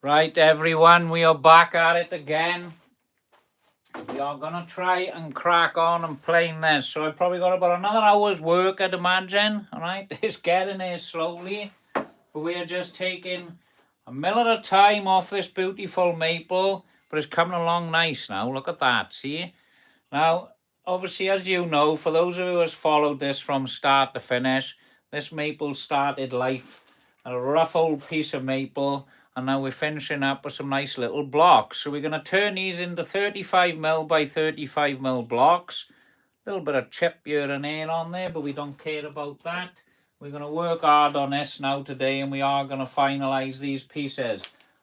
Right, everyone, we are back at it again. We are gonna try and crack on and playing this. So I've probably got about another hour's work, I'd imagine. Alright, it's getting here slowly. But we are just taking a mill at a time off this beautiful maple. But it's coming along nice now. Look at that, see? Now, obviously, as you know, for those of you who has followed this from start to finish, this maple started life a rough old piece of maple, and now we're finishing up with some nice little blocks. So we're going to turn these into 35mm by 35mm blocks. A little bit of chip here and there on there, but we don't care about that. We're going to work hard on this now today, and we are going to finalize these pieces.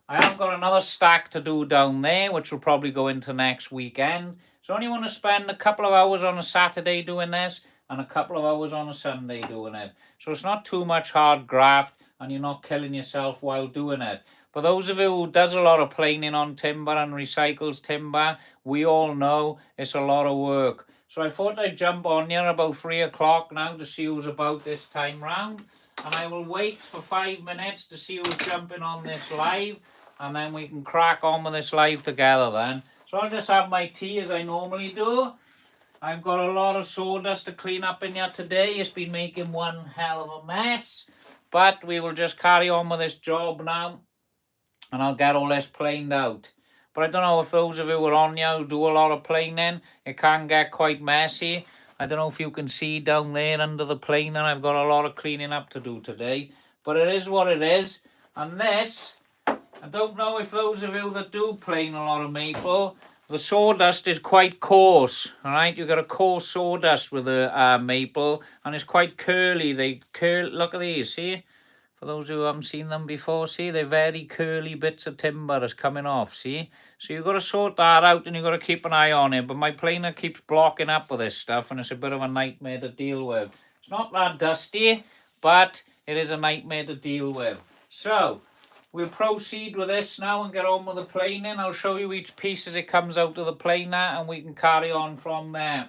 I have got another stack to do down there, which will probably go into next weekend. So I only want to spend a couple of hours on a Saturday doing this, and a couple of hours on a Sunday doing it. So it's not too much hard graft, and you're not killing yourself while doing it. For those of you who does a lot of planing on timber and recycles timber, we all know it's a lot of work. So I thought I'd jump on here about 3 o'clock now to see who's about this time round. And I will wait for 5 minutes to see who's jumping on this live. And then we can crack on with this live together then. So I'll just have my tea as I normally do. I've got a lot of sawdust to clean up in here today. It's been making one hell of a mess. But we will just carry on with this job now. And I'll get all this planed out. But I don't know if those of you who are on here who do a lot of planing, it can get quite messy. I don't know if you can see down there under the planer. I've got a lot of cleaning up to do today. But it is what it is. And this, I don't know if those of you that do plane a lot of maple, the sawdust is quite coarse. Alright, you've got a coarse sawdust with the maple. And it's quite curly. They curl. Look at these, see? For those who haven't seen them before, see, they're very curly bits of timber that's coming off, see? So you've got to sort that out and you've got to keep an eye on it. But my planer keeps blocking up with this stuff and it's a bit of a nightmare to deal with. It's not that dusty, but it is a nightmare to deal with. So, we'll proceed with this now and get on with the planing. I'll show you each piece as it comes out of the planer and we can carry on from there.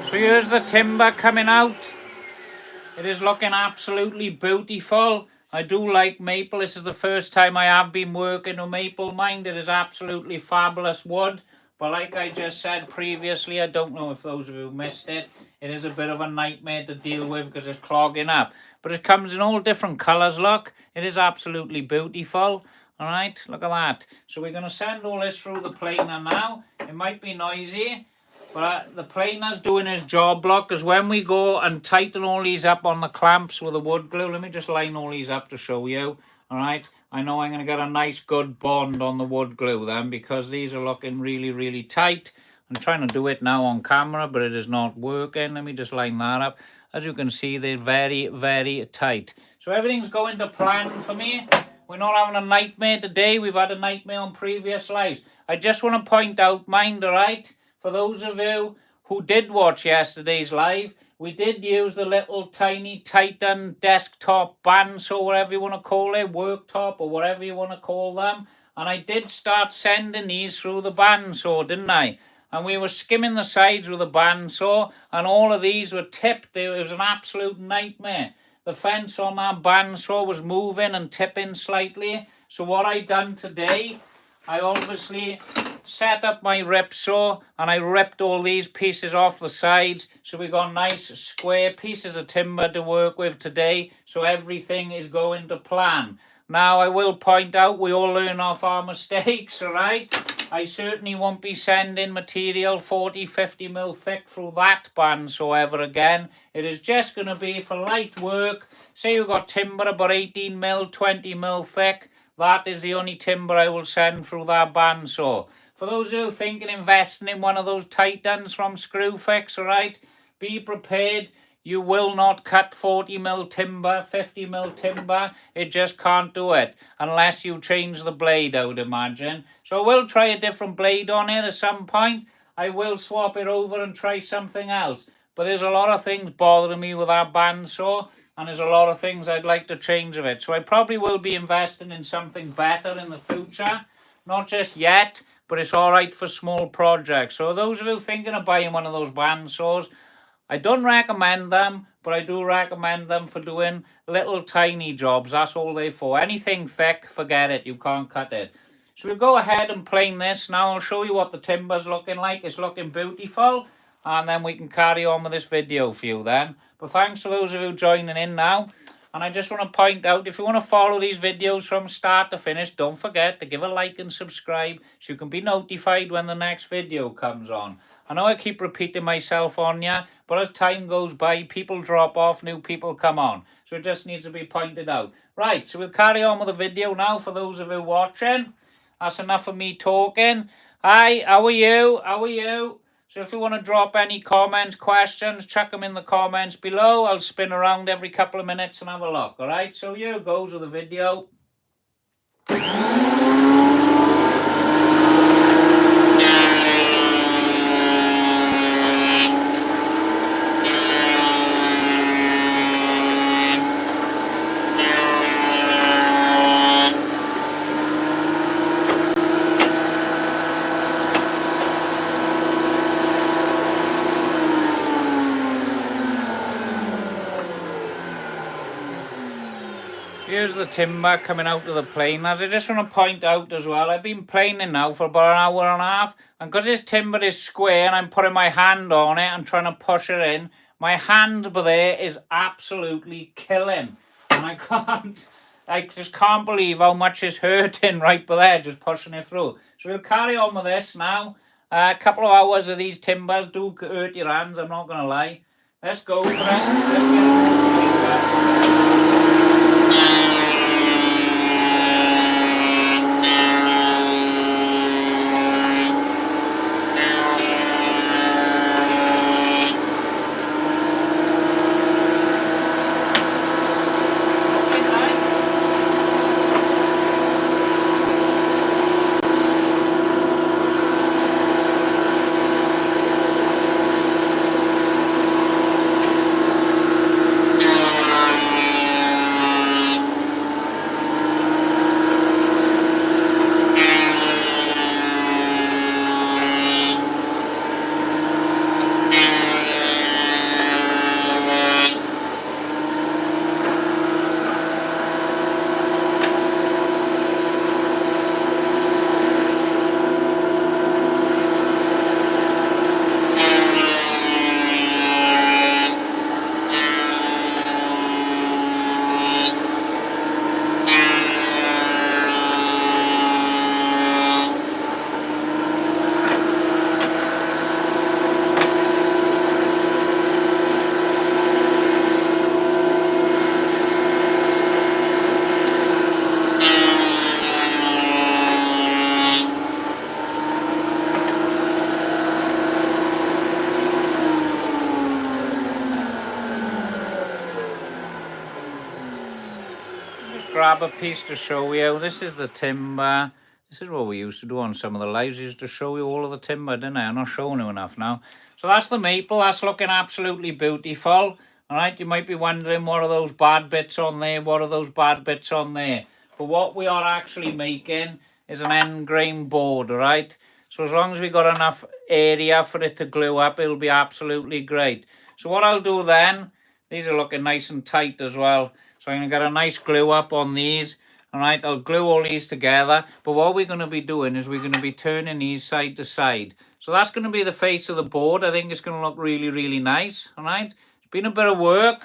So here's the timber coming out. It is looking absolutely beautiful. I do like maple. This is the first time I have been working with maple, mind. It is absolutely fabulous wood. But like I just said previously, I don't know if those of you missed it, it is a bit of a nightmare to deal with because it's clogging up. But it comes in all different colours, look. It is absolutely beautiful. Alright, look at that. So we're going to send all this through the planer now. It might be noisy. But the planer's doing his job, block, because when we go and tighten all these up on the clamps with the wood glue, let me just line all these up to show you. All right, I know I'm going to get a nice good bond on the wood glue then because these are looking really, really tight. I'm trying to do it now on camera, but it is not working. Let me just line that up. As you can see, they're very, very tight. So everything's going to plan for me. We're not having a nightmare today. We've had a nightmare on previous lives. I just want to point out, mind, all right? For those of you who did watch yesterday's live, we did use the little tiny Titan desktop bandsaw, whatever you want to call it, worktop or whatever you want to call them. And I did start sending these through the bandsaw, didn't I? And we were skimming the sides with the bandsaw and all of these were tipped. It was an absolute nightmare. The fence on that bandsaw was moving and tipping slightly. So what I done today, I obviously set up my rip saw and I ripped all these pieces off the sides so we got nice square pieces of timber to work with today, so everything is going to plan. Now I will point out we all learn off our mistakes, all right? I certainly won't be sending material 40, 50 mil thick through that bandsaw ever again. It is just going to be for light work. Say you've got timber about 18 mil, 20 mil thick. That is the only timber I will send through that bandsaw. For those who are thinking investing in one of those Titans from Screwfix, alright, be prepared. You will not cut 40 mil timber, 50 mil timber. It just can't do it unless you change the blade, I would imagine. So I will try a different blade on it at some point. I will swap it over and try something else. But there's a lot of things bothering me with that bandsaw, and there's a lot of things I'd like to change of it. So I probably will be investing in something better in the future. Not just yet, but it's all right for small projects. So those of you thinking of buying one of those bandsaws, I don't recommend them, but I do recommend them for doing little tiny jobs. That's all they're for. Anything thick, forget it. You can't cut it. So we'll go ahead and plane this. Now I'll show you what the timber's looking like. It's looking beautiful. And then we can carry on with this video for you then. But thanks to those of you joining in now. And I just want to point out, if you want to follow these videos from start to finish, don't forget to give a like and subscribe so you can be notified when the next video comes on. I know I keep repeating myself on you, but as time goes by, people drop off, new people come on. So it just needs to be pointed out. Right, so we'll carry on with the video now for those of you watching. That's enough of me talking. Hi, how are you? How are you? So if you want to drop any comments, questions, chuck them in the comments below. I'll spin around every couple of minutes and have a look, all right? So here goes with the video. Here's the timber coming out of the plane. As I just want to point out as well, I've been planing now for about an hour and a half. And because this timber is square and I'm putting my hand on it and trying to push it in, my hand there is absolutely killing. And I just can't believe how much it's hurting right there, just pushing it through. So we'll carry on with this now. A couple of hours of these timbers do hurt your hands, I'm not going to lie. Let's go for it. Let's get it. Grab a piece to show you. This is the timber. This is what we used to do on some of the lives. I used to show you all of the timber, didn't I? I'm not showing you enough now. So that's the maple. That's looking absolutely beautiful. All right, you might be wondering, what are those bad bits on there? What are those bad bits on there? But what we are actually making is an end grain board, all right? So as long as we got enough area for it to glue up, it'll be absolutely great. So what I'll do then, these are looking nice and tight as well. So I'm going to get a nice glue up on these. All right, I'll glue all these together. But what we're going to be doing is we're going to be turning these side to side. So that's going to be the face of the board. I think it's going to look really, really nice. All right, it's been a bit of work.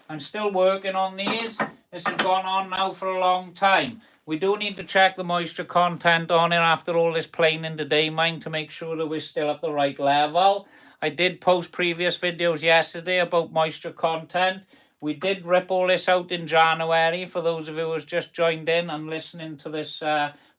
I'm still working on these. This has gone on now for a long time. We do need to check the moisture content on it after all this planing today, mind, to make sure that we're still at the right level. I did post previous videos yesterday about moisture content. We did rip all this out in January for those of you who's just joined in and listening to this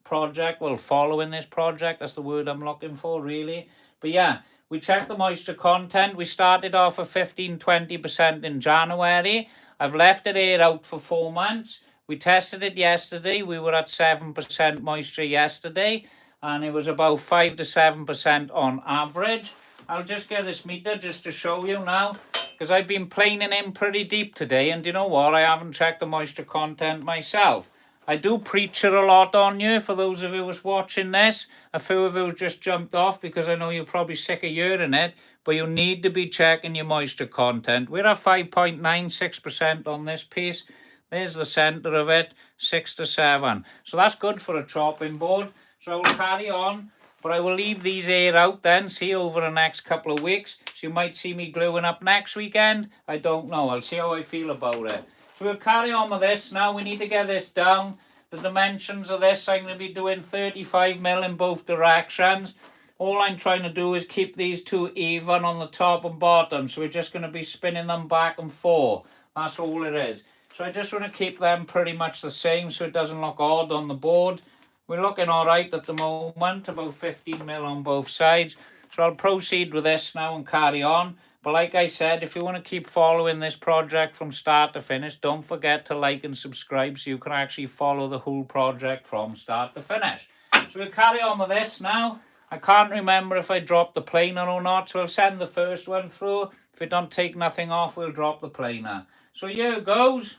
project, well, following this project, that's the word I'm looking for, really. But yeah, we checked the moisture content. We started off at 15-20% in January. I've left it here out for 4 months. We tested it yesterday. We were at 7% moisture yesterday, and it was about 5 to 7% on average. I'll just get this meter just to show you now, because I've been planing in pretty deep today, and you know what? I haven't checked the moisture content myself. I do preach it a lot on you for those of you who's watching this. A few of you just jumped off because I know you're probably sick of hearing it, but you need to be checking your moisture content. We're at 5.96% on this piece. There's the centre of it, 6 to 7. So that's good for a chopping board. So I will carry on, but I will leave these here out then, see, over the next couple of weeks. So you might see me gluing up next weekend. I don't know. I'll see how I feel about it. So we'll carry on with this now. We need to get this down. The dimensions of this, I'm going to be doing 35mm in both directions. All I'm trying to do is keep these two even on the top and bottom. So we're just going to be spinning them back and forth. That's all it is. So I just want to keep them pretty much the same so it doesn't look odd on the board. We're looking all right at the moment, about 15mm on both sides. So I'll proceed with this now and carry on. But like I said, if you want to keep following this project from start to finish, don't forget to like and subscribe so you can actually follow the whole project from start to finish. So we'll carry on with this now. I can't remember if I dropped the planer or not, so I'll send the first one through. If it don't take nothing off, we'll drop the planer. So here it goes.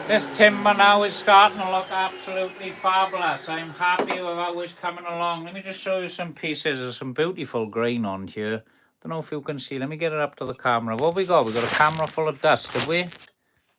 This timber now is starting to look absolutely fabulous. I'm happy with how it's coming along. Let me just show you some pieces. There's some beautiful grain on here. Don't know if you can see. Let me get it up to the camera. What have we got? We got a camera full of dust, have we?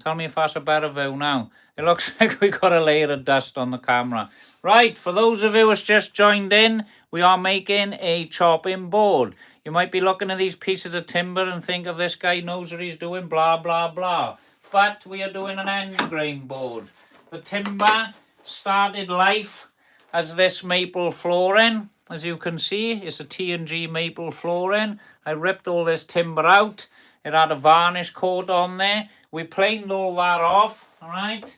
Tell me if that's a better view now. It looks like we got a layer of dust on the camera. Right, for those of you who's just joined in, we are making a chopping board. You might be looking at these pieces of timber and think of this guy knows what he's doing, blah, blah, blah. But we are doing an end grain board. The timber started life as this maple flooring. As you can see, it's a T&G maple flooring. I ripped all this timber out. It had a varnish coat on there. We planed all that off, all right?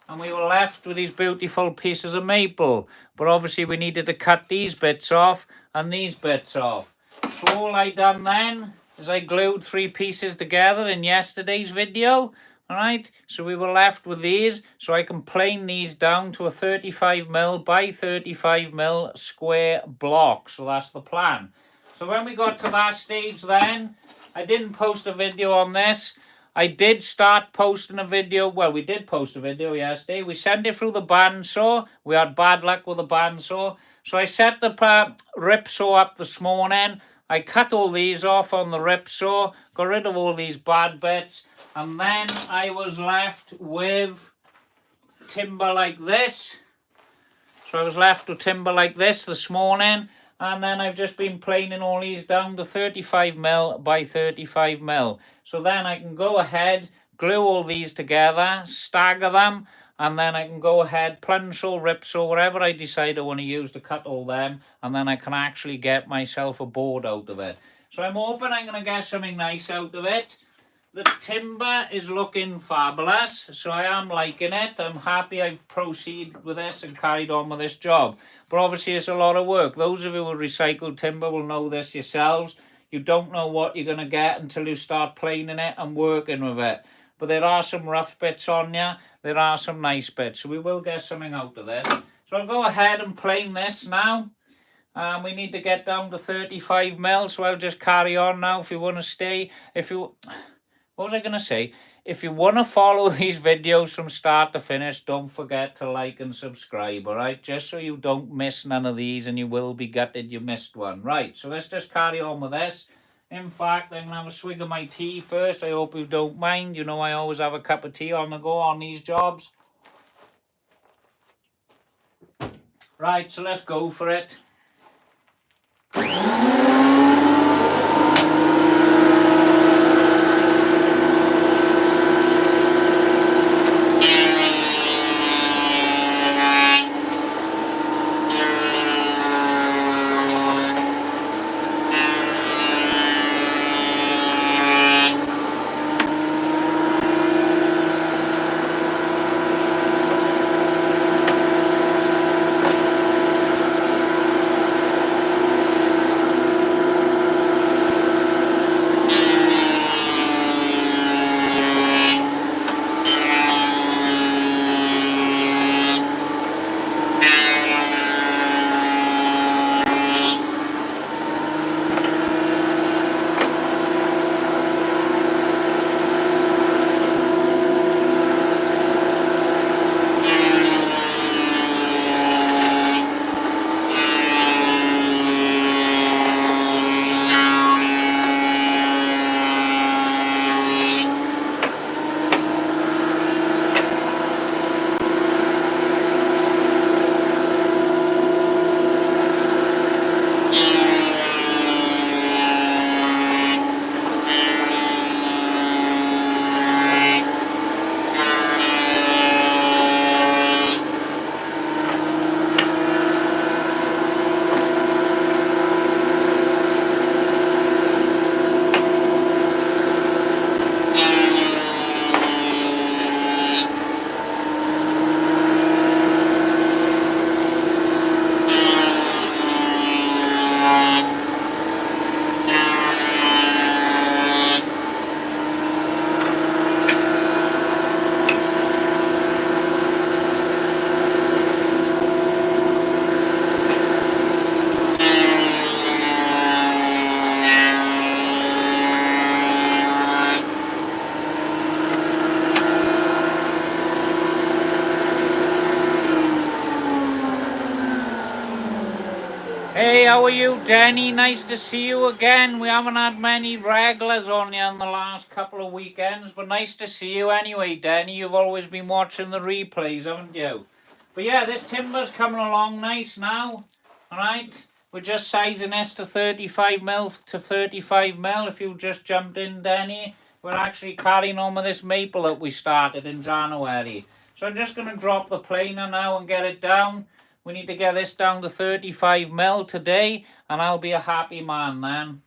And we were left with these beautiful pieces of maple. But obviously we needed to cut these bits off and these bits off. So all I done then is I glued 3 pieces together in yesterday's video. Alright, so we were left with these, so I can plane these down to a 35mm by 35mm square block. So that's the plan. So when we got to that stage then, I didn't post a video on this. I did start posting a video. Well, we did post a video yesterday. We sent it through the bandsaw. We had bad luck with the bandsaw. So I set the rip saw up this morning. I cut all these off on the rip saw, got rid of all these bad bits, and then I was left with timber like this. So I was left with timber like this morning, and then I've just been planing all these down to 35mm by 35mm. So then I can go ahead, glue all these together, stagger them, and then I can go ahead, plunge saw, rip saw, whatever I decide I want to use to cut all them, and then I can actually get myself a board out of it. So I'm hoping I'm going to get something nice out of it. The timber is looking fabulous, so I am liking it. I'm happy I proceeded with this and carried on with this job. But obviously it's a lot of work. Those of you who recycle timber will know this yourselves. You don't know what you're going to get until you start planing it and working with it. But there are some rough bits on you. There are some nice bits. So we will get something out of this. So I'll go ahead and plane this now. We need to get down to 35mm. So I'll just carry on now if you want to stay. What was I going to say? If you want to follow these videos from start to finish, don't forget to like and subscribe, all right? Just so you don't miss none of these, and you will be gutted you missed one. Right, so let's just carry on with this. In fact, I'm going to have a swig of my tea first. I hope you don't mind. You know I always have a cup of tea on the go on these jobs. Right, so let's go for it. Hey, how are you, Danny? Nice to see you again. We haven't had many regulars on you in the last couple of weekends, but nice to see you anyway, Danny. You've always been watching the replays, haven't you? But yeah, this timber's coming along nice now. Alright, we're just sizing this to 35mm to 35mm. If you just jumped in, Danny, we're actually carrying on with this maple that we started in January. So I'm just going to drop the planer now and get it down. We need to get this down to 35mm today, and I'll be a happy man then.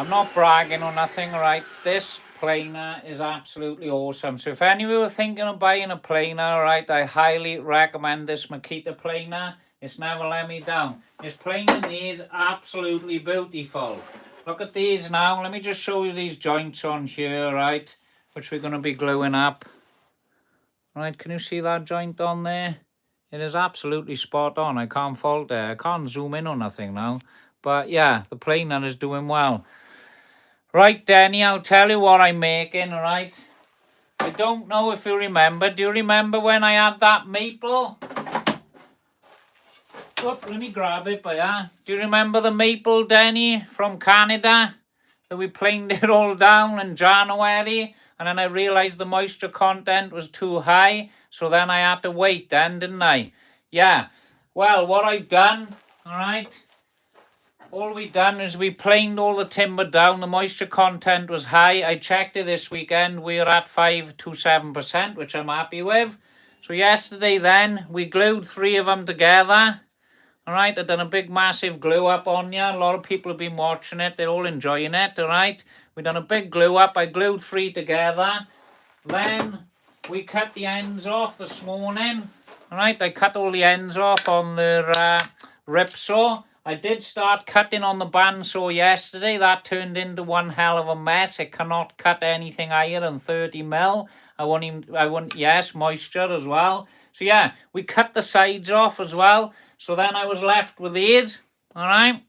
I'm not bragging or nothing, right? This planer is absolutely awesome. So if any of you are thinking of buying a planer, right, I highly recommend this Makita planer. It's never let me down. This planer is absolutely beautiful. Look at these now. Let me just show you these joints on here, right, which we're going to be gluing up. Right, can you see that joint on there? It is absolutely spot on. I can't fault it. I can't zoom in or nothing now. But yeah, the planer is doing well. Right, Denny, I'll tell you what I'm making, right? I don't know if you remember. Do you remember when I had that maple? Oop, let me grab it, but yeah. Do you remember the maple, Denny, from Canada? That we planed it all down in January, and then I realised the moisture content was too high, so then I had to wait then, didn't I? Yeah. Well, what I've done, all right, all we done is we planed all the timber down. The moisture content was high. I checked it this weekend. We're at 5 to 7%, which I'm happy with. So yesterday then, we glued 3 of them together. All right, I've done a big massive glue up on you. A lot of people have been watching it. They're all enjoying it, all right? We've done a big glue up. I glued 3 together. Then we cut the ends off this morning. All right, I cut all the ends off on the rip saw. I did start cutting on the bandsaw yesterday. That turned into one hell of a mess. It cannot cut anything higher than 30 mil. Yes, moisture as well. So yeah, we cut the sides off as well. So then I was left with these, all right?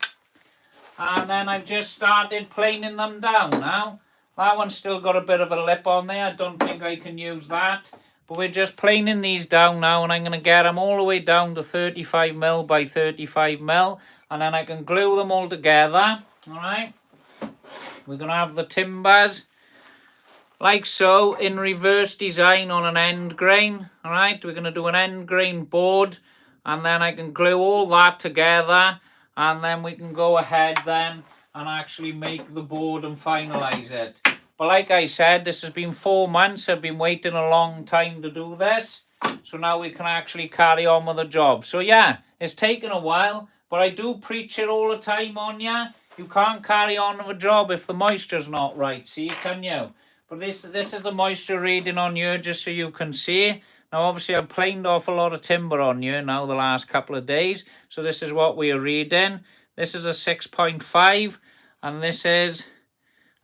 And then I've just started planing them down now. That one's still got a bit of a lip on there. I don't think I can use that. But we're just planing these down now, and I'm going to get them all the way down to 35 mil by 35 mil. And then I can glue them all together, all right? We're going to have the timbers like so in reverse design on an end grain, all right? We're going to do an end grain board, and then I can glue all that together, and then we can go ahead then and actually make the board and finalize it. But like I said, this has been 4 months. I've been waiting a long time to do this. So now we can actually carry on with the job. So yeah, it's taken a while, but I do preach it all the time on you. You can't carry on with a job if the moisture's not right. See, can you? But this is the moisture reading on you, just so you can see. Now, obviously, I've planed off a lot of timber on you now the last couple of days. So this is what we are reading. This is a 6.5, and this is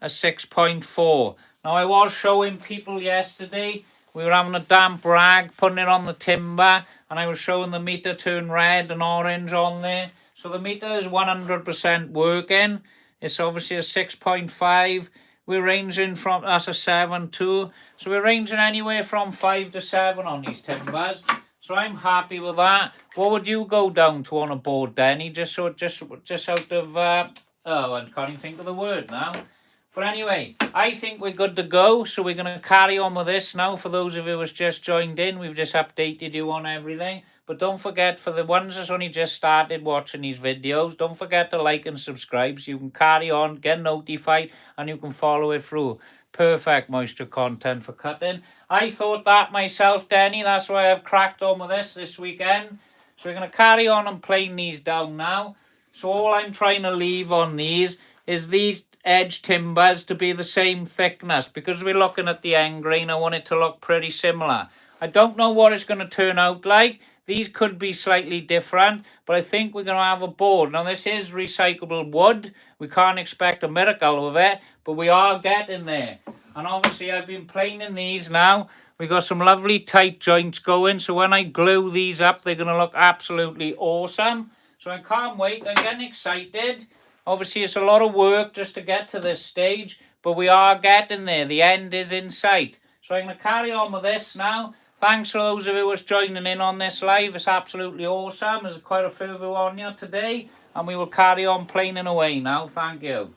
a 6.4. Now, I was showing people yesterday. We were having a damp rag, putting it on the timber, and I was showing the meter turn red and orange on there. So the meter is 100% working. It's obviously a 6.5. We're ranging from, that's a 7 too. So we're ranging anywhere from 5 to 7 on these timbers. So I'm happy with that. What would you go down to on a board, Denny? Just out of, oh, I can't even think of the word now. But anyway, I think we're good to go. So we're going to carry on with this now. For those of you who's just joined in, we've just updated you on everything. But don't forget, for the ones that's only just started watching these videos, don't forget to like and subscribe so you can carry on, get notified, and you can follow it through. Perfect moisture content for cutting. I thought that myself, Denny. That's why I've cracked on with this weekend. So we're going to carry on and plane these down now. So all I'm trying to leave on these is these edge timbers to be the same thickness, because we're looking at the end grain. I want it to look pretty similar. I don't know what it's going to turn out like. These could be slightly different, but I think we're going to have a board. Now, this is recyclable wood. We can't expect a miracle with it, but we are getting there. And obviously, I've been planing these now. We got some lovely tight joints going, so when I glue these up, they're going to look absolutely awesome. So I can't wait. I'm getting excited. Obviously, it's a lot of work just to get to this stage, but we are getting there. The end is in sight. So I'm going to carry on with this now. Thanks for those of you who's joining in on this live. It's absolutely awesome. There's quite a few of you on here today, and we will carry on planing away now. Thank you.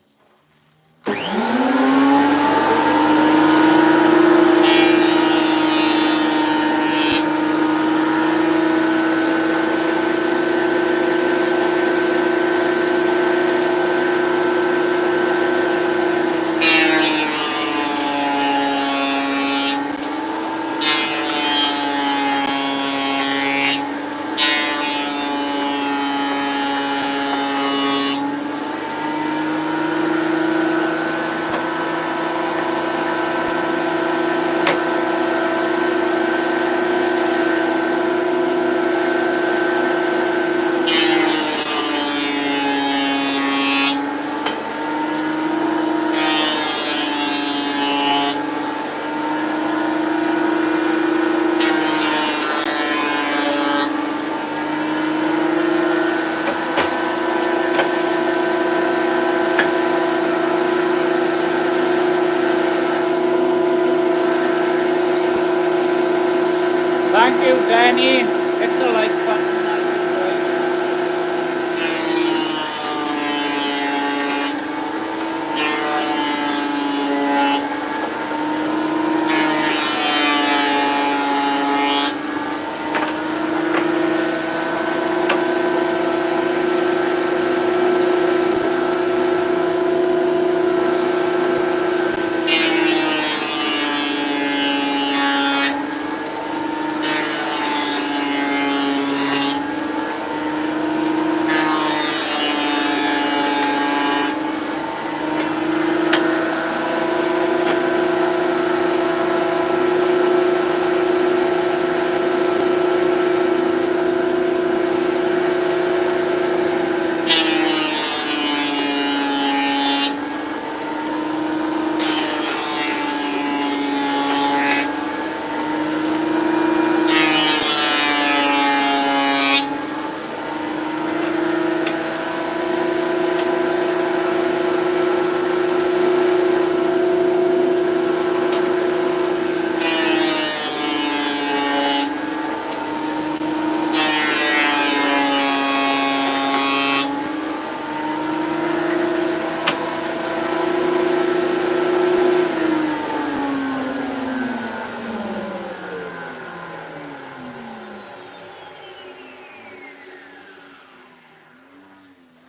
Thank you, Danny. Hit the like button. That'd be great.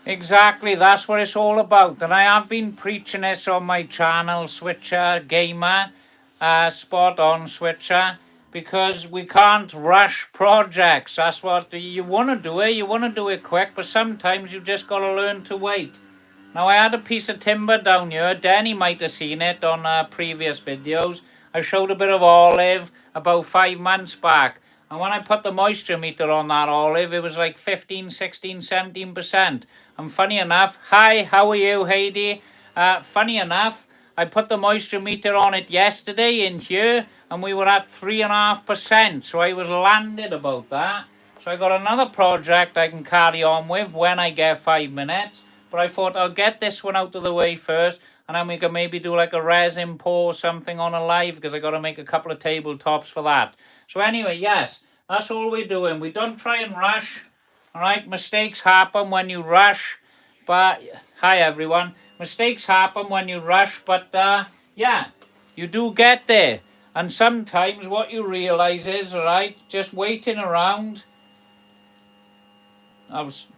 Exactly, that's what it's all about. And I have been preaching this on my channel, Switcher Gamer, Spot On Switcher, because we can't rush projects. That's what you want to do it. You want to do it quick, but sometimes you just got to learn to wait. Now, I had a piece of timber down here. Danny might have seen it on previous videos. I showed a bit of olive about 5 months back. And when I put the moisture meter on that olive, it was like 15, 16, 17%. And funny enough, hi, how are you, Heidi? Funny enough, I put the moisture meter on it yesterday in here, and we were at 3.5%. So I was landed about that. So I got another project I can carry on with when I get 5 minutes. But I thought I'll get this one out of the way first, and then we can maybe do like a resin pour or something on a live, because I got to make a couple of tabletops for that. So anyway, yes, that's all we're doing. We don't try and rush. All right, mistakes happen when you rush. But hi everyone, mistakes happen when you rush. But yeah, you do get there. And sometimes what you realize is, all right, just waiting around. I was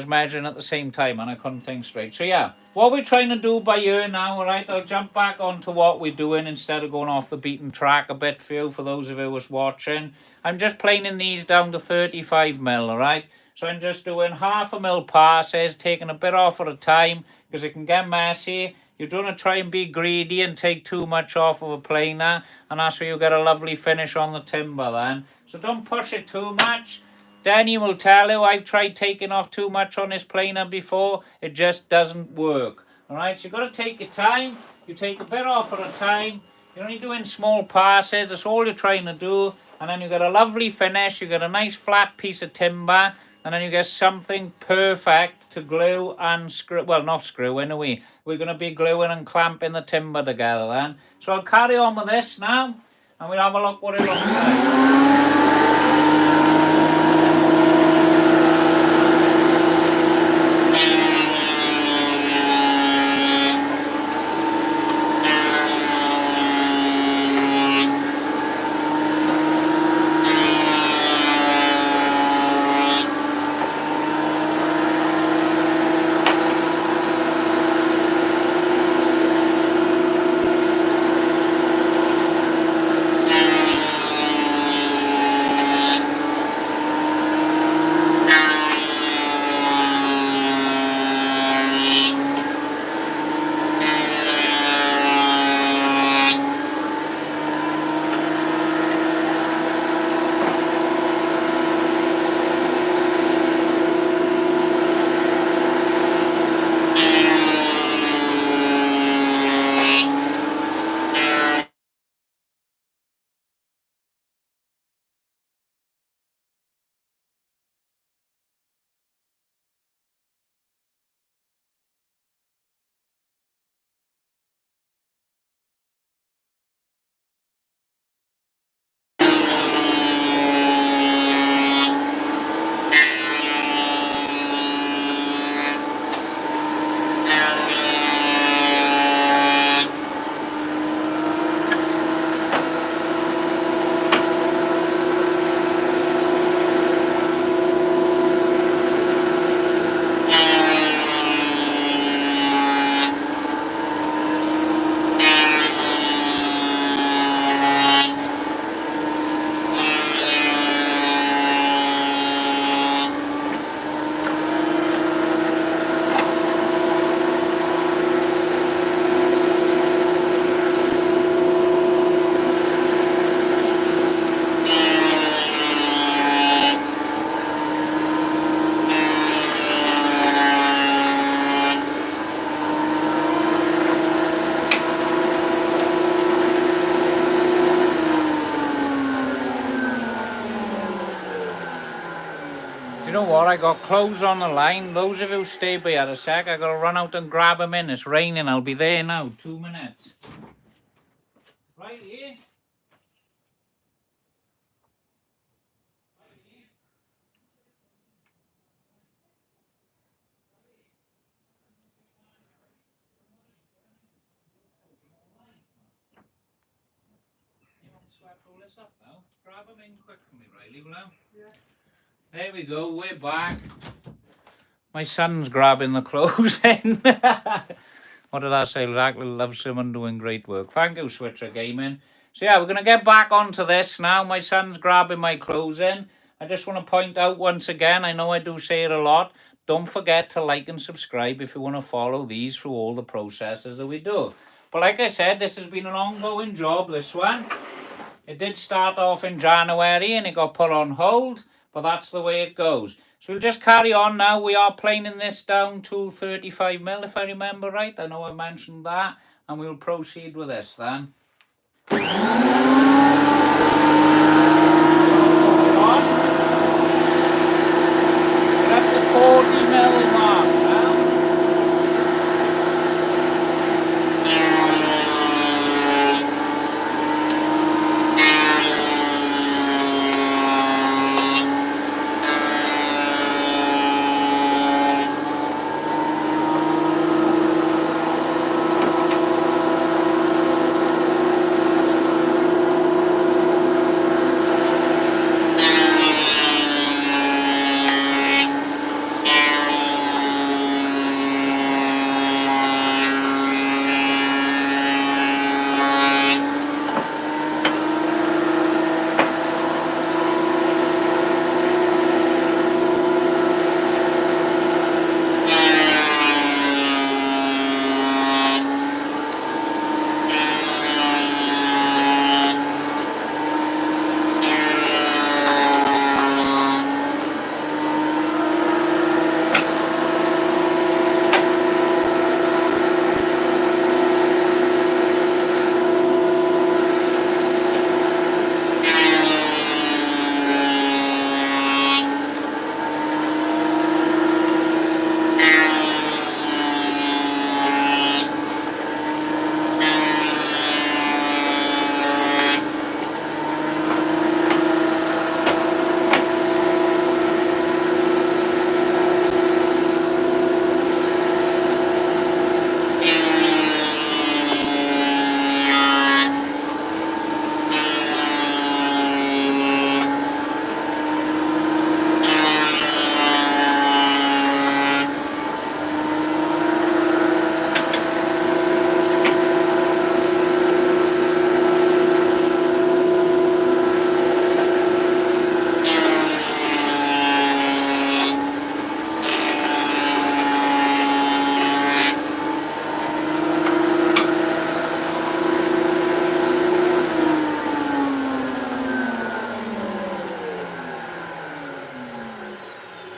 measuring at the same time and I couldn't think straight. So yeah, what we're trying to do by here now, all right, I'll jump back onto what we're doing instead of going off the beaten track a bit for those of you who's watching. I'm just planing these down to 35 mil, all right? So I'm just doing 1/2 mil passes, taking a bit off at a time because it can get messy. You don't want to try and be greedy and take too much off of a planer, and that's where you get a lovely finish on the timber then. So don't push it too much. Danny will tell you, I've tried taking off too much on this planer before. It just doesn't work. Alright, so you've got to take your time. You take a bit off at a time. You're only doing small passes. That's all you're trying to do. And then you get a lovely finish. You get a nice flat piece of timber. And then you get something perfect to glue and screw. Well, not screw in, are we? We're going to be gluing and clamping the timber together then. So I'll carry on with this now. And we'll have a look what it looks like. You know what? I got clothes on the line. Those of you who stay by at a sec, I gotta run out and grab them in. It's raining. I'll be there now. 2 minutes. Right here. You want to sweat all this up now? Grab them in quick for me, Riley, will you? Yeah. There we go. We're back. My son's grabbing the clothes in. What did I say? Exactly. Love someone doing great work. Thank you, Switcher Gaming. So yeah, we're going to get back onto this now. My son's grabbing my clothes in. I just want to point out once again, I know I do say it a lot, don't forget to like and subscribe if you want to follow these through all the processes that we do. But like I said, this has been an ongoing job, this one. It did start off in January and it got put on hold, but that's the way it goes. So we'll just carry on now. We are planing this down to 35mm, if I remember right. I know I mentioned that. And we'll proceed with this then. We're at the 40mm mark now.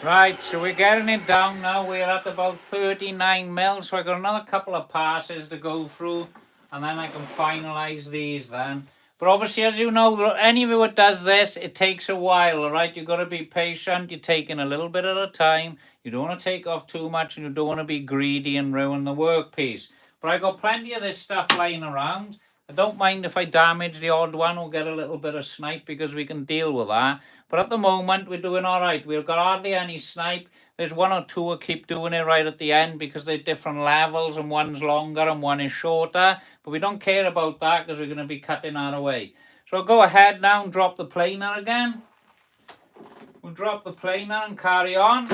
Right, so we're getting it down now. We're at about 39mm, so I got another couple of passes to go through, and then I can finalize these then. But obviously, as you know, any of you that does this, it takes a while, all right? You've got to be patient. You're taking a little bit at a time. You don't want to take off too much, and you don't want to be greedy and ruin the workpiece. But I got plenty of this stuff lying around. I don't mind if I damage the odd one or get a little bit of snipe because we can deal with that. But at the moment, we're doing all right. We've got hardly any snipe. There's one or two who keep doing it right at the end because they're different levels and one's longer and one is shorter. But we don't care about that because we're going to be cutting that away. So I'll go ahead now and drop the planer again. We'll drop the planer and carry on.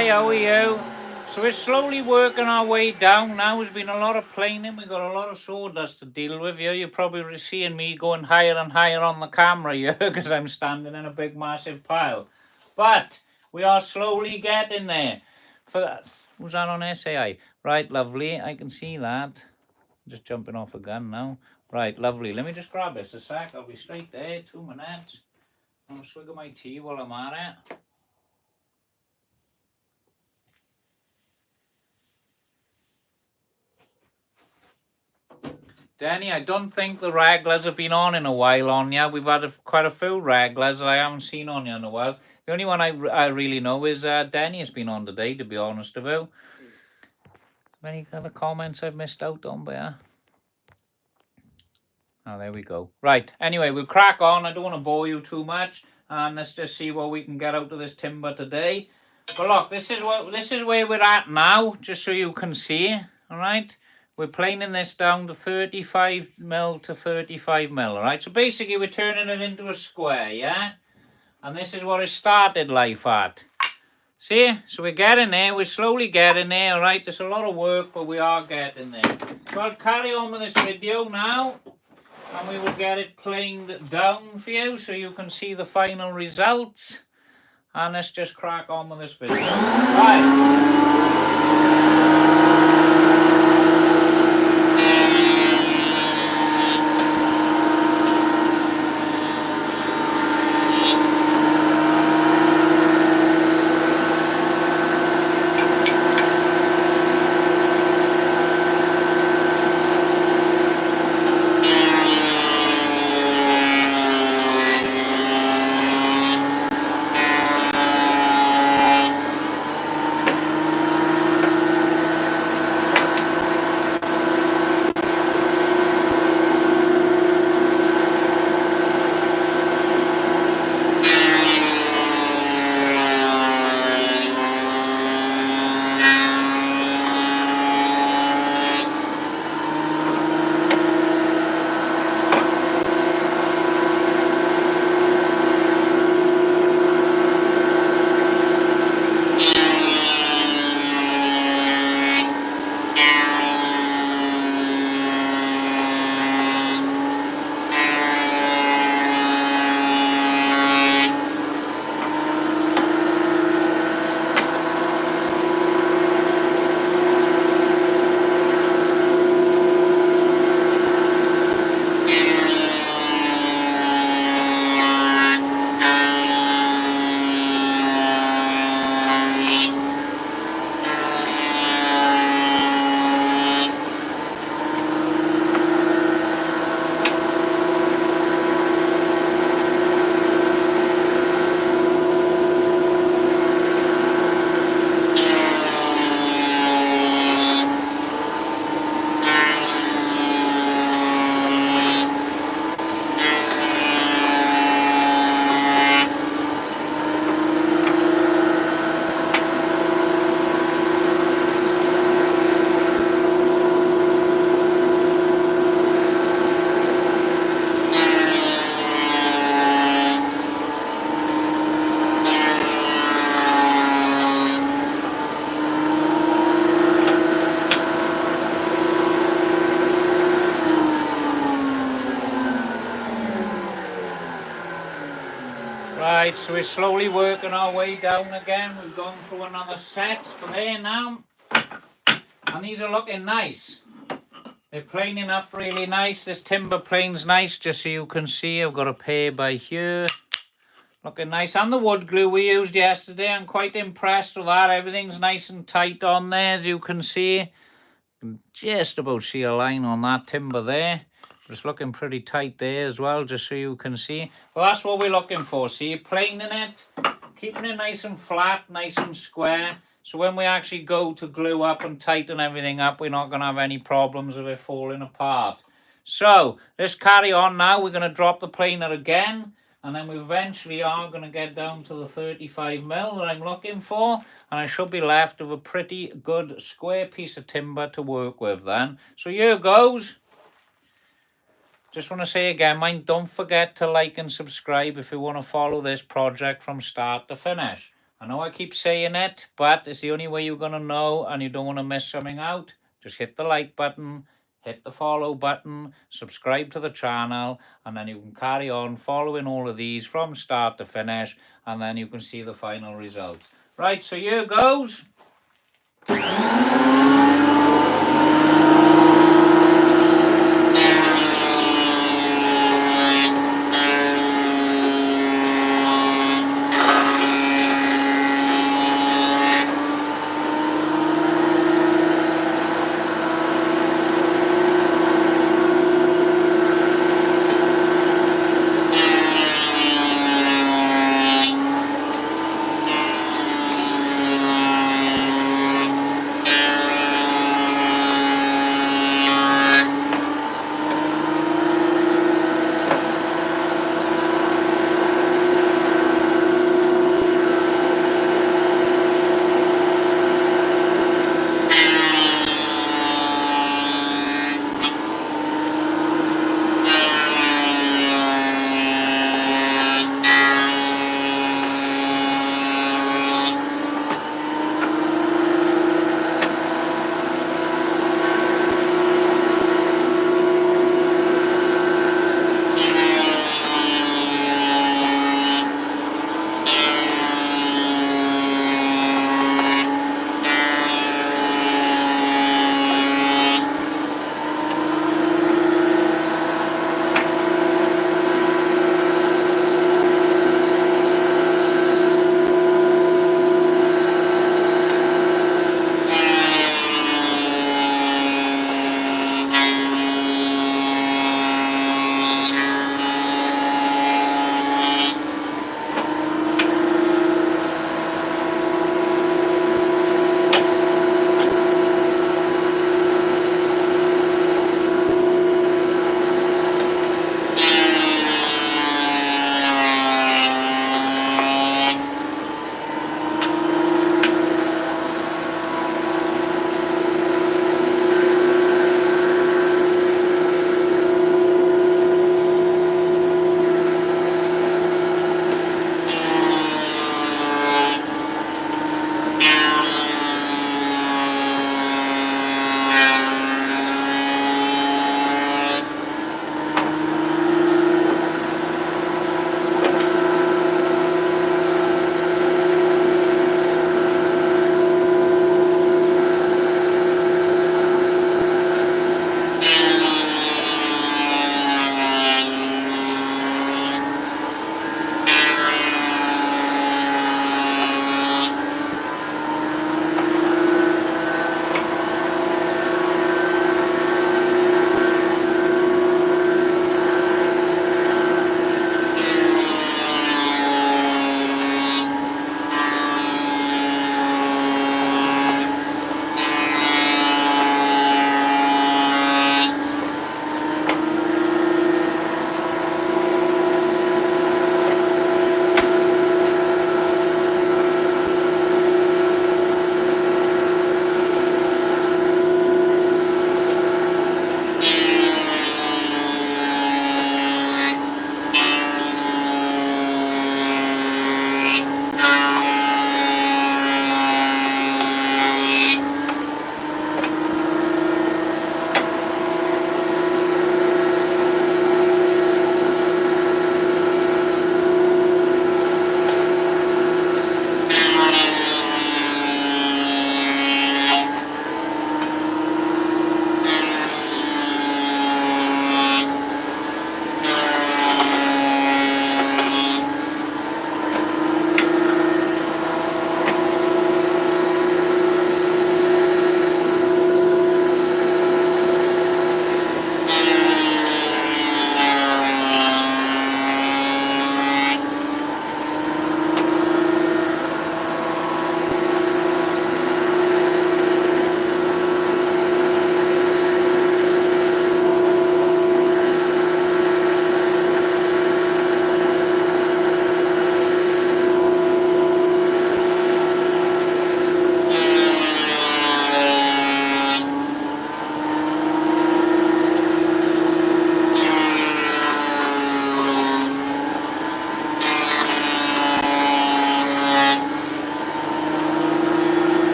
Hi, how are you? So we're slowly working our way down now. There's been a lot of planing. We've got a lot of sawdust to deal with here. You're probably seeing me going higher and higher on the camera here because I'm standing in a big massive pile. But we are slowly getting there. For that, who's that on SAI? Right, lovely. I can see that. Just jumping off a gun now. Right, lovely. Let me just grab this a sec. I'll be straight there. 2 minutes. I'll swig of my tea while I'm at it. Danny, I don't think the regulars have been on in a while on you. We've had quite a few regulars that I haven't seen on you in a while. The only one I really know is Danny has been on today, to be honest with you. Any other comments I've missed out on there? Oh, there we go. Right, anyway, we'll crack on. I don't want to bore you too much. And let's just see what we can get out of this timber today. But look, this is where we're at now, just so you can see. All right. We're planing this down to 35 mil to 35 mil, all right? So basically we're turning it into a square, yeah? And this is what it started life at. See? So we're getting there, we're slowly getting there, all right? There's a lot of work, but we are getting there. So I'll carry on with this video now, and we will get it planed down for you so you can see the final results. And let's just crack on with this video. Right. Right, so we're slowly working our way down again. We've gone through another set, but there now. And these are looking nice. They're planing up really nice. This timber plane's nice, just so you can see. I've got a pair by here. Looking nice. And the wood glue we used yesterday, I'm quite impressed with that. Everything's nice and tight on there, as you can see. You can just about see a line on that timber there. It's looking pretty tight there as well, just so you can see. Well, that's what we're looking for. See, planing it, keeping it nice and flat, nice and square. So when we actually go to glue up and tighten everything up, we're not going to have any problems of it falling apart. So let's carry on now. We're going to drop the planer again. And then we eventually are going to get down to the 35 mil that I'm looking for. And I should be left with a pretty good square piece of timber to work with then. So here goes. Just want to say again, don't forget to like and subscribe if you want to follow this project from start to finish. I know I keep saying it, but it's the only way you're going to know and you don't want to miss something out. Just hit the like button, hit the follow button, subscribe to the channel, and then you can carry on following all of these from start to finish, and then you can see the final results. Right, so here goes.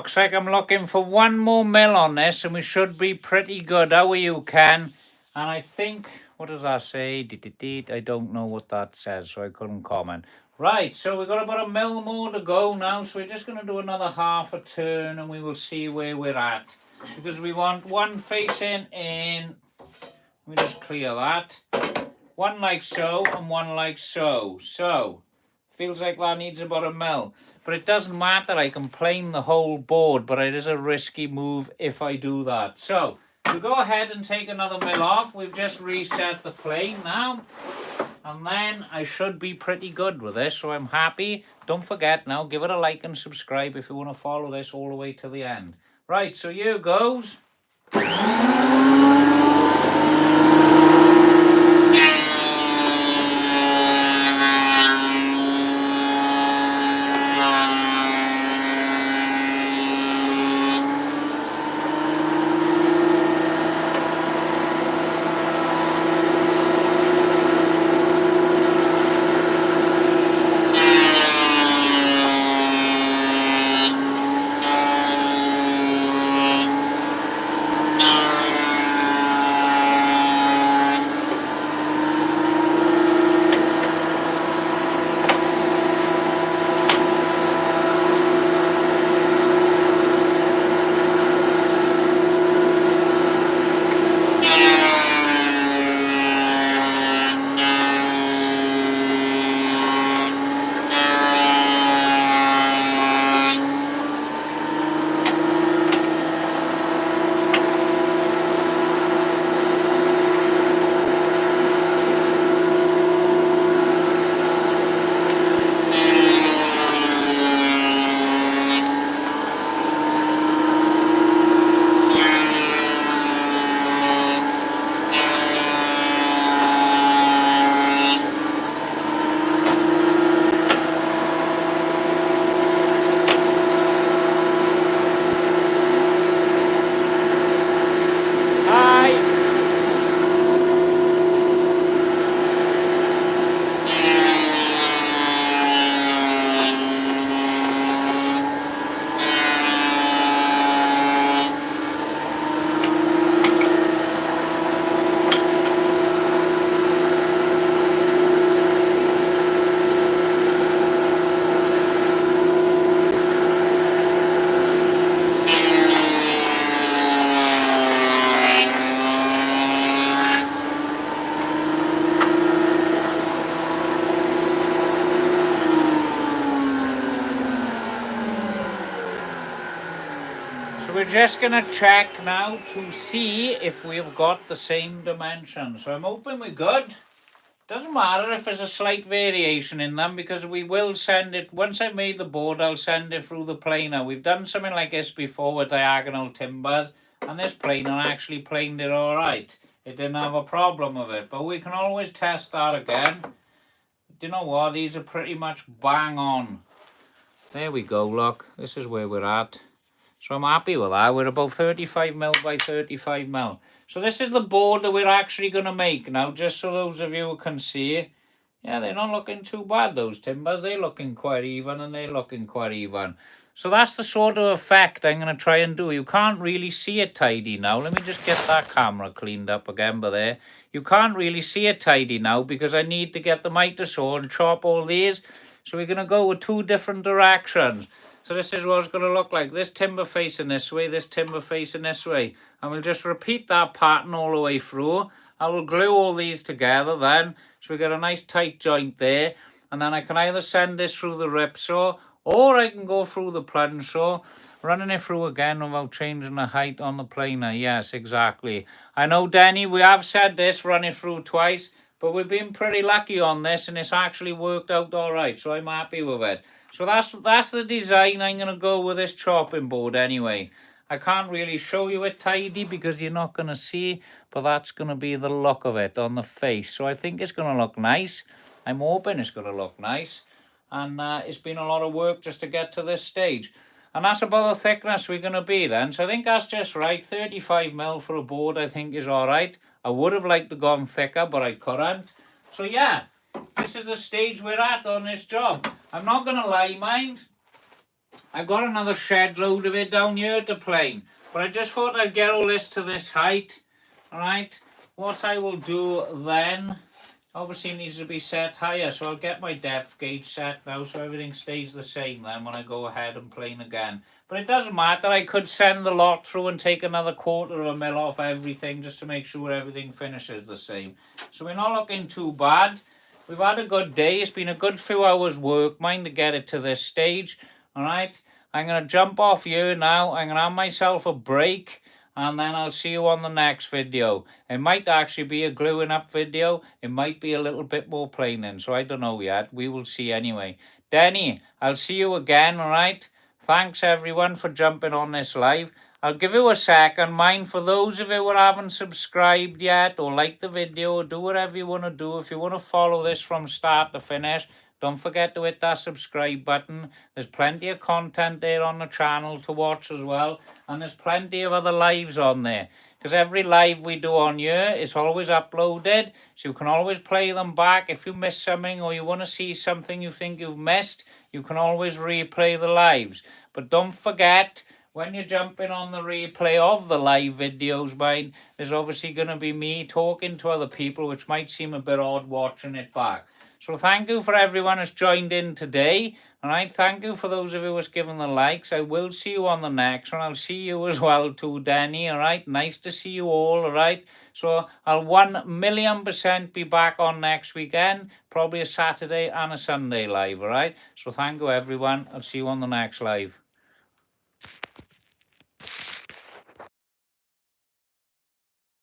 Looks like I'm looking for 1 more mil on this and we should be pretty good. How are you, Ken? And I think, what does that say? I don't know what that says, so I couldn't comment. Right, so we've got about 1 mil more to go now, so we're just going to do another half a turn and we will see where we're at. Because we want one facing in, let me just clear that. One like so and one like so. So, feels like that needs about 1 mil. But it doesn't matter, I can plane the whole board, but it is a risky move if I do that. So, we go ahead and take another mil off. We've just reset the plane now. And then I should be pretty good with this, so I'm happy. Don't forget now, give it a like and subscribe if you want to follow this all the way to the end. Right, so here goes. We're just going to check now to see if we've got the same dimensions. So I'm hoping we're good. Doesn't matter if there's a slight variation in them because we will send it, once I've made the board, I'll send it through the planer. We've done something like this before with diagonal timbers and this planer actually planed it all right. It didn't have a problem with it, but we can always test that again. Do you know what? These are pretty much bang on. There we go, look. This is where we're at. So I'm happy with that. We're about 35 mil by 35 mil. So this is the board that we're actually going to make now, just so those of you can see. Yeah, they're not looking too bad, those timbers. They're looking quite even and they're looking quite even. So that's the sort of effect I'm going to try and do. You can't really see it tidy now. Let me just get that camera cleaned up again, but there. You can't really see it tidy now because I need to get the miter saw and chop all these. So we're going to go with 2 different directions. So this is what it's going to look like. This timber facing this way, this timber facing this way. And we'll just repeat that pattern all the way through. I will glue all these together then. So we get a nice tight joint there. And then I can either send this through the rip saw or I can go through the plunge saw. Running it through again without changing the height on the planer. Yes, exactly. I know, Denny, we have said this, run it through twice. But we've been pretty lucky on this and it's actually worked out all right. So I'm happy with it. So that's the design I'm going to go with this chopping board anyway. I can't really show you it tidy because you're not going to see, but that's going to be the look of it on the face. So I think it's going to look nice. I'm hoping it's going to look nice. And it's been a lot of work just to get to this stage. And that's about the thickness we're going to be then. So I think that's just right. 35 mil for a board I think is all right. I would have liked to gone thicker, but I couldn't. So yeah. This is the stage we're at on this job. I'm not going to lie, mind. I've got another shed load of it down here to plane. But I just thought I'd get all this to this height. Alright, what I will do then, obviously needs to be set higher, so I'll get my depth gauge set now so everything stays the same then when I go ahead and plane again. But it doesn't matter, I could send the lot through and take another 1/4 mil off everything just to make sure everything finishes the same. So we're not looking too bad. We've had a good day, it's been a good few hours work, mine, to get it to this stage. Alright, I'm going to jump off here now, I'm going to have myself a break, and then I'll see you on the next video. It might actually be a gluing up video, it might be a little bit more planing, so I don't know yet, we will see anyway. Denny, I'll see you again, alright? Thanks everyone for jumping on this live. I'll give you a second, mind, for those of you who haven't subscribed yet, or like the video, or do whatever you want to do. If you want to follow this from start to finish, don't forget to hit that subscribe button. There's plenty of content there on the channel to watch as well. And there's plenty of other lives on there. Because every live we do on here is always uploaded. So you can always play them back. If you miss something or you want to see something you think you've missed, you can always replay the lives. But don't forget, when you're jumping on the replay of the live videos, mine, there's obviously going to be me talking to other people, which might seem a bit odd watching it back. So thank you for everyone who's joined in today. Alright, thank you for those of you who's given the likes. I will see you on the next one. I'll see you as well too, Denny. Alright, nice to see you all. Alright, so I'll 1,000,000% be back on next weekend. Probably a Saturday and a Sunday live. Alright, so thank you everyone. I'll see you on the next live.